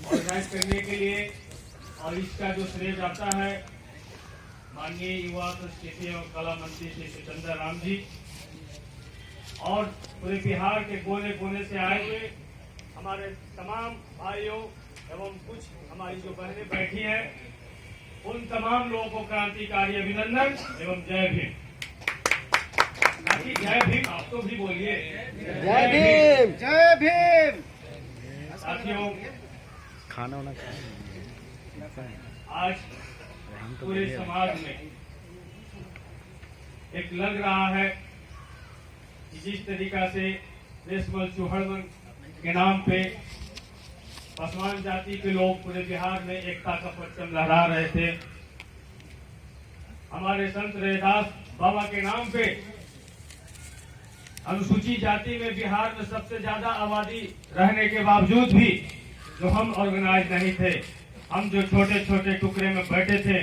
Organise करने के लिए, और इसका जो श्रेय जाता है माननीय युवा संस्कृति एवं कला मंत्री श्री सुचंदर राम जी और पूरे बिहार के कोने कोने से आए हुए हमारे तमाम भाइयों एवं कुछ हमारी जो बहनें बैठी हैं, उन तमाम लोगों को क्रांतिकारी अभिनंदन एवं जय भीम। जय भीम, आप तो भी बोलिए जय भीम, जय भीम। साथियों, खाना वाना आज पूरे समाज में एक लग रहा है कि जिस तरीका से रेशमल चौहड़मन के नाम पे पासवान जाति के लोग पूरे बिहार में एकता का परचम लहरा रहे थे, हमारे संत रैदास बाबा के नाम पे अनुसूचित जाति में बिहार में सबसे ज्यादा आबादी रहने के बावजूद भी जो हम ऑर्गेनाइज नहीं थे, हम जो छोटे छोटे टुकड़े में बैठे थे,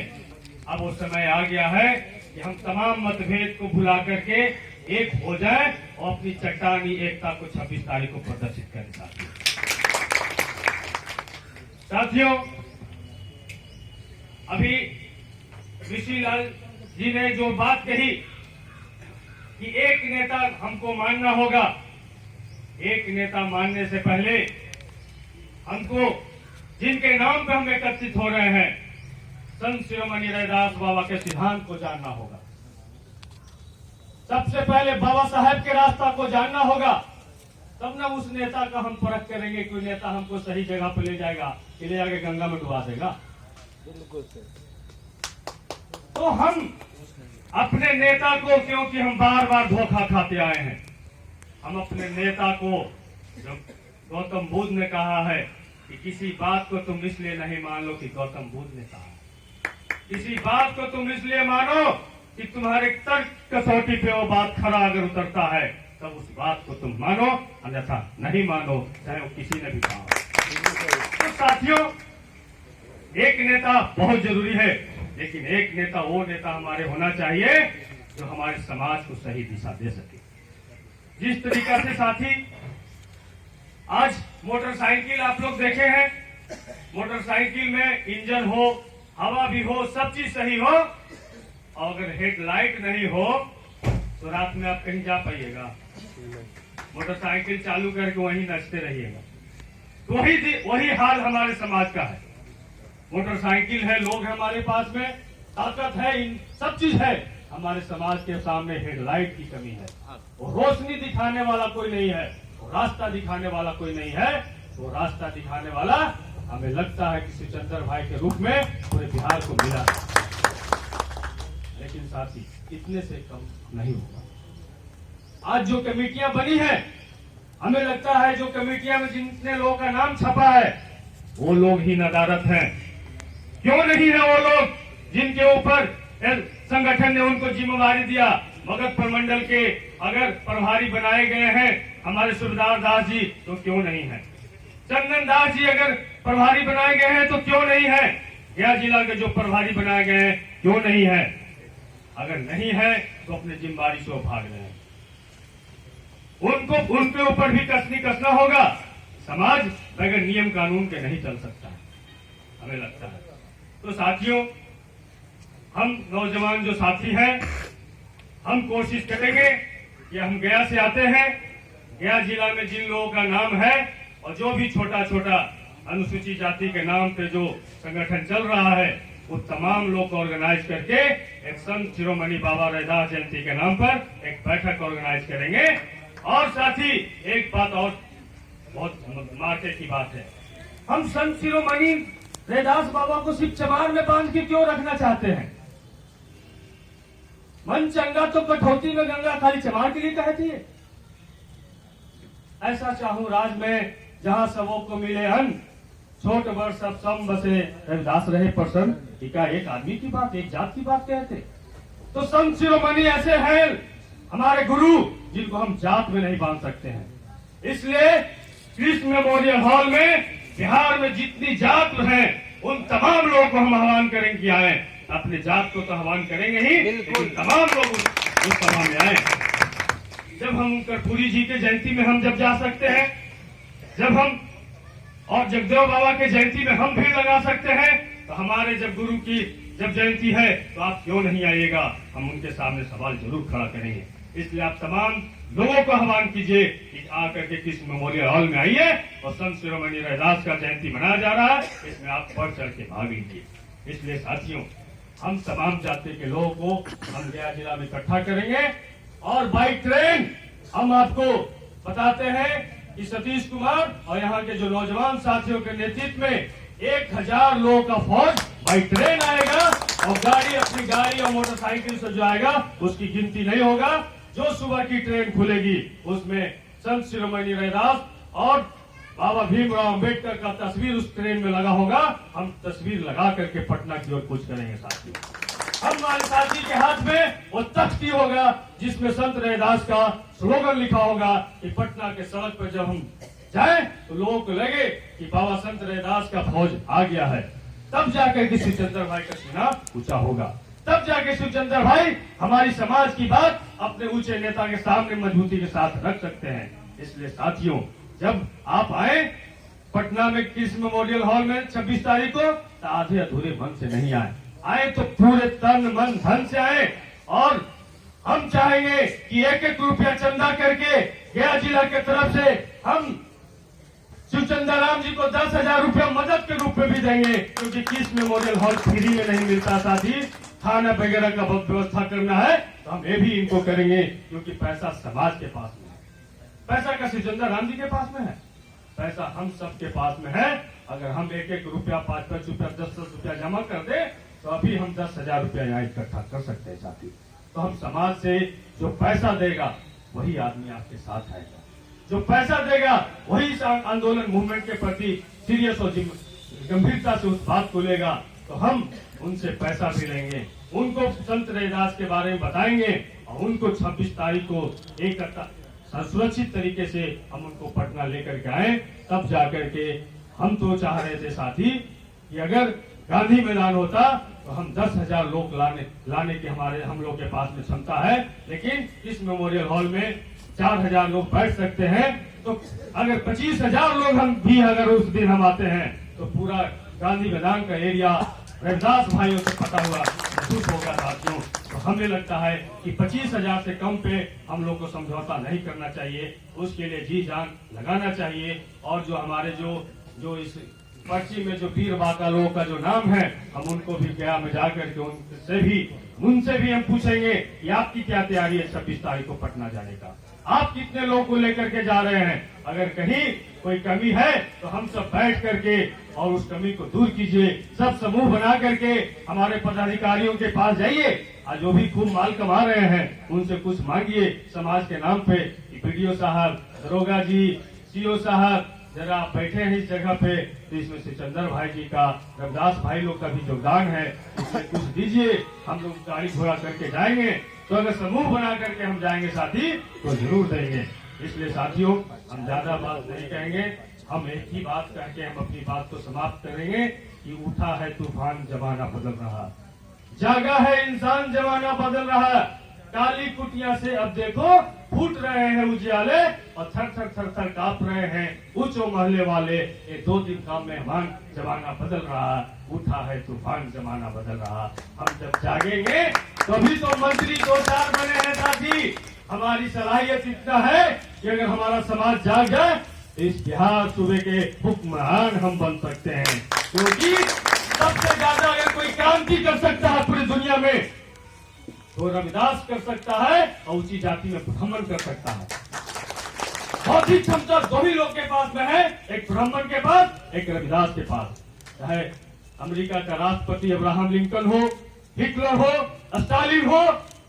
अब वो समय आ गया है कि हम तमाम मतभेद को भुला करके एक हो जाए और अपनी चट्टानी एकता को 26 तारीख को प्रदर्शित करें। साथियों, अभी ऋषि लाल जी ने जो बात कही कि एक नेता हमको मानना होगा, एक नेता मानने से पहले हमको जिनके नाम पे हम एकत्रित हो रहे हैं, संत शिरोमणि रैदास बाबा के सिद्धांत को जानना होगा। सबसे पहले बाबा साहेब के रास्ता को जानना होगा, तब ना उस नेता का हम परख करेंगे कि नेता हमको सही जगह पे ले जाएगा कि ले जाके गंगा में डुबा देगा। तो हम अपने नेता को, क्योंकि हम बार बार धोखा खाते आए हैं, हम अपने नेता को, जो गौतम बुद्ध ने कहा है कि किसी बात को तुम इसलिए नहीं मान लो कि गौतम बुद्ध ने कहा, किसी बात को तुम इसलिए मानो कि तुम्हारे तर्क कसौटी पे वो बात खरा अगर उतरता है, तब उस बात को तुम मानो, अन्यथा नहीं मानो, चाहे वो किसी ने भी कहा। तो साथियों, एक नेता बहुत जरूरी है, लेकिन एक नेता वो नेता हमारे होना चाहिए जो हमारे समाज को सही दिशा दे सके। जिस तरीका से साथी आज मोटरसाइकिल आप लोग देखे हैं, मोटरसाइकिल में इंजन हो, हवा भी हो, सब चीज सही हो, और अगर हेडलाइट नहीं हो तो रात में आप कहीं जा पाइएगा? मोटरसाइकिल चालू करके वहीं नचते रहिएगा। तो वही हाल हमारे समाज का है। मोटरसाइकिल है, लोग हैं हमारे पास में, ताकत है, इन सब चीज है, हमारे समाज के सामने हेडलाइट की कमी है। वो रोशनी दिखाने वाला कोई नहीं है, वो रास्ता दिखाने वाला कोई नहीं है। वो रास्ता दिखाने वाला हमें लगता है कि सुचंदर भाई के रूप में पूरे बिहार को मिला, लेकिन साथी इतने से कम नहीं होगा। आज जो कमेटियां बनी है, हमें लगता है जो कमेटियां में जितने लोगों का नाम छपा है, वो लोग ही नदारत हैं। क्यों नहीं है वो लोग जिनके ऊपर संगठन ने उनको जिम्मेवारी दिया? मगध प्रमंडल के अगर प्रभारी बनाए गए हैं हमारे सुबेदार दास जी, तो क्यों नहीं है? चंदन दास जी अगर प्रभारी बनाए गए हैं तो क्यों नहीं है? गया जिला के जो प्रभारी बनाए गए हैं क्यों नहीं है? अगर नहीं है तो अपने जिम्मेवारी से भाग रहे हैं। उनको उनके ऊपर भी कसना होगा। समाज बगैर नियम कानून के नहीं चल सकता है, हमें लगता है। तो साथियों, हम नौजवान जो साथी हैं, हम कोशिश करेंगे कि हम गया से आते हैं, गया जिला में जिन लोगों का नाम है और जो भी छोटा छोटा अनुसूचित जाति के नाम पे जो संगठन चल रहा है, वो तमाम लोग को ऑर्गेनाइज करके एक संत शिरोमणि बाबा रैदास जयंती के नाम पर एक बैठक ऑर्गेनाइज करेंगे। और साथ ही एक बात और बहुत मार्के की बात है, हम संत शिरोमणि रैदास बाबा को सिर्फ चमार में बांध के क्यों रखना चाहते हैं? मन चंगा तो कठौती में गंगा, खाली चमार के लिए कहती है। ऐसा चाहूं राज में जहां सबों को मिले अन्न, छोट बड़ सब सम बसे रविदास रहे प्रसन्न। टीका एक आदमी की बात, एक जात की बात कहते। तो संत शिरोमणि ऐसे हैं हमारे गुरु जिनको हम जात में नहीं बांध सकते हैं। इसलिए कृष्ण मेमोरियल हॉल में बिहार में जितनी जात हैं उन तमाम लोगों को हम आह्वान करेंगे कि आए। अपने जात को तो आह्वान करेंगे ही, लेकिन तमाम लोग उस सभा में आए। जब हम कर्पूरी जी के जयंती में हम जब जा सकते हैं, जब हम और जगदेव बाबा के जयंती में हम भीड़ लगा सकते हैं, तो हमारे जब गुरु की जब जयंती है तो आप क्यों नहीं आइएगा, हम उनके सामने सवाल जरूर खड़ा करेंगे। इसलिए आप तमाम लोगों को आह्वान कीजिए कि आकर के किस मेमोरियल हॉल में आइए और संत शिरोमणि रैदास का जयंती मनाया जा रहा है, इसमें आप बढ़ चढ़ के भाग लीजिए। इसलिए साथियों, हम तमाम जाति के लोगों को हम गया जिला में इकट्ठा करेंगे और बाई ट्रेन हम आपको बताते हैं कि सतीश कुमार और यहाँ के जो नौजवान साथियों के नेतृत्व में 1000 लोगों का फौज बाई ट्रेन आएगा और गाड़ी अपनी गाड़ी और मोटरसाइकिल से जो आएगा उसकी गिनती नहीं होगा। जो सुबह की ट्रेन खुलेगी उसमें संत शिरोमणि रैदास और बाबा भीमराव अंबेडकर का तस्वीर उस ट्रेन में लगा होगा। हम तस्वीर लगा करके पटना की ओर कूच करेंगे साथियों। हमारे साथी के हाथ में वो तख्ती होगा जिसमें संत रैदास का स्लोगन लिखा होगा कि पटना के सड़क पर जब हम जाएं तो लोगों को लगे कि बाबा संत रैदास का फौज आ गया है। तब जाकर के शिवचंद्र भाई का सीना ऊंचा होगा, तब जाके शिवचंद्र भाई हमारी समाज की बात अपने ऊंचे नेता के सामने मजबूती के साथ रख सकते हैं। इसलिए साथियों, जब आप आए पटना में किस मेमोरियल हॉल में 26 तारीख को, तो आधे अधूरे मन से नहीं आए तो पूरे तन मन धन से आए। और हम चाहेंगे कि 1-1 रुपया चंदा करके गया जिला के तरफ से हम शिवचंद्र राम जी को 10,000 रुपया मदद के रूप में भी देंगे, क्योंकि किस मेमोरियल हॉल फ्री में नहीं मिलता। साथी खाना वगैरह का व्यवस्था करना है तो हम ये भी इनको करेंगे, क्योंकि पैसा समाज के पास में है, पैसा का शिवचंद्र राम जी के पास में है, पैसा हम सबके पास में है। अगर हम 1-1 रुपया 5-5 रुपया 10-10 रुपया जमा कर दे तो अभी हम 10,000 रुपया यहाँ इकट्ठा कर सकते हैं साथी। तो हम समाज से जो पैसा देगा वही आदमी आपके साथ आएगा, जो पैसा देगा वही इस आंदोलन मूवमेंट के प्रति सीरियस और गंभीरता से उस बात को लेगा। तो हम उनसे पैसा भी लेंगे, उनको संत रैदास के बारे में बताएंगे और उनको 26 तारीख को एक सुरक्षित तरीके से हम उनको पटना लेकर के आए। तब जाकर के हम तो चाह रहे थे साथी कि अगर गांधी मैदान होता तो हम 10,000 लोग लाने की हम लोग के पास में क्षमता है, लेकिन इस मेमोरियल हॉल में 4,000 लोग बैठ सकते हैं। तो अगर 25,000 लोग हम भी अगर उस दिन हम आते हैं तो पूरा गांधी मैदान का एरिया रैदास भाइयों से पता हुआ महसूस होगा साथियों। तो हमें लगता है कि 25,000 से कम पे हम लोग को समझौता नहीं करना चाहिए, उसके लिए जी जान लगाना चाहिए। और जो हमारे जो इस पर्ची में जो वीर बाका लोगों का जो नाम है, हम उनको भी गया में जाकर के उनसे भी हम पूछेंगे कि आपकी क्या तैयारी है 26 तारीख को पटना जाने का, आप कितने लोगों को लेकर के जा रहे हैं। अगर कहीं कोई कमी है तो हम सब बैठ करके और उस कमी को दूर कीजिए। सब समूह बना करके हमारे पदाधिकारियों के पास जाइए और जो भी खूब माल कमा रहे हैं उनसे कुछ मांगिए समाज के नाम पे। बीडीओ साहब, दरोगा जी, सीओ साहब, जरा आप बैठे हैं इस जगह पे, तो इसमें शिवचंद्र भाई जी का, रविदास भाई लोग का भी योगदान है, इसमें कुछ दीजिए। हम लोग गाड़ी घोड़ा करके जाएंगे, तो अगर समूह बना करके हम जाएंगे साथी तो जरूर देंगे। इसलिए साथियों, हम ज्यादा बात नहीं कहेंगे, हम एक ही बात कह के हम अपनी बात को समाप्त करेंगे कि उठा है तूफान, जमाना बदल रहा, जागा है इंसान, जमाना बदल रहा। काली कुटिया से अब देखो फूट रहे हैं उजियाले और थर थर थर थर कांप रहे हैं ऊंचो महले वाले। ये 2 दिन का मेहमान, जमाना बदल रहा, उठा है तूफान, जमाना बदल रहा। हम जब जागेंगे तभी तो मंत्री 2-4 बने हैं साथी। हमारी सलाहियत इतना है कि अगर हमारा समाज जाग जाए तो इस बिहार सूबे के हुक्मरान हम बन सकते हैं, क्योंकि सबसे ज्यादा अगर कोई क्रांति कर सकता है पूरी दुनिया में तो रविदास कर सकता है और ऊंची जाति में ब्राह्मण कर सकता है। बौद्धिक क्षमता 2 ही लोग के पास में है, एक ब्राह्मण के पास, एक रविदास के पास। चाहे अमेरिका का राष्ट्रपति अब्राहम लिंकन हो, हिटलर हो, स्टालिन हो,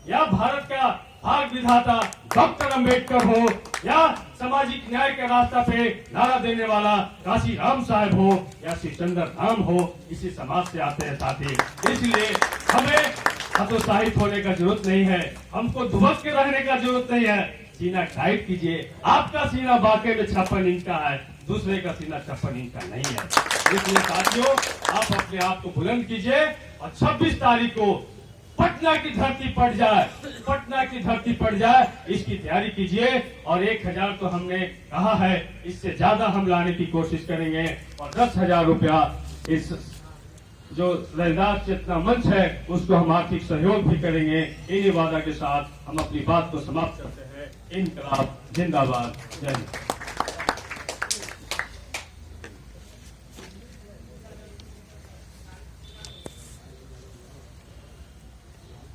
या भारत का भाग विधाता डॉक्टर अंबेडकर हो, या सामाजिक न्याय के रास्ता पे नारा देने वाला काशी राम साहब हो, या शिवचंद्र राम हो, इसी समाज से आते हैं साथी। इसलिए हमें हतोत्साहित होने का जरूरत नहीं है, हमको दुबक के रहने का जरूरत नहीं है। सीना टाइट कीजिए। आपका सीना वाकई में 56 इंच का है, दूसरे का सीना 56 इंच का नहीं है। इसलिए साथियों, आप अपने आप को बुलंद कीजिए और 26 तारीख को पटना की धरती पड़ जाए, पटना की धरती पड़ जाए, इसकी तैयारी कीजिए। और 1000 तो हमने कहा है, इससे ज्यादा हम लाने की कोशिश करेंगे। और 10,000 रुपया इस जो रैदास चेतना मंच है उसको हम आर्थिक सहयोग भी करेंगे। इन्हीं वादा के साथ हम अपनी बात को समाप्त करते हैं। इनकलाब जिंदाबाद। जय हिंद।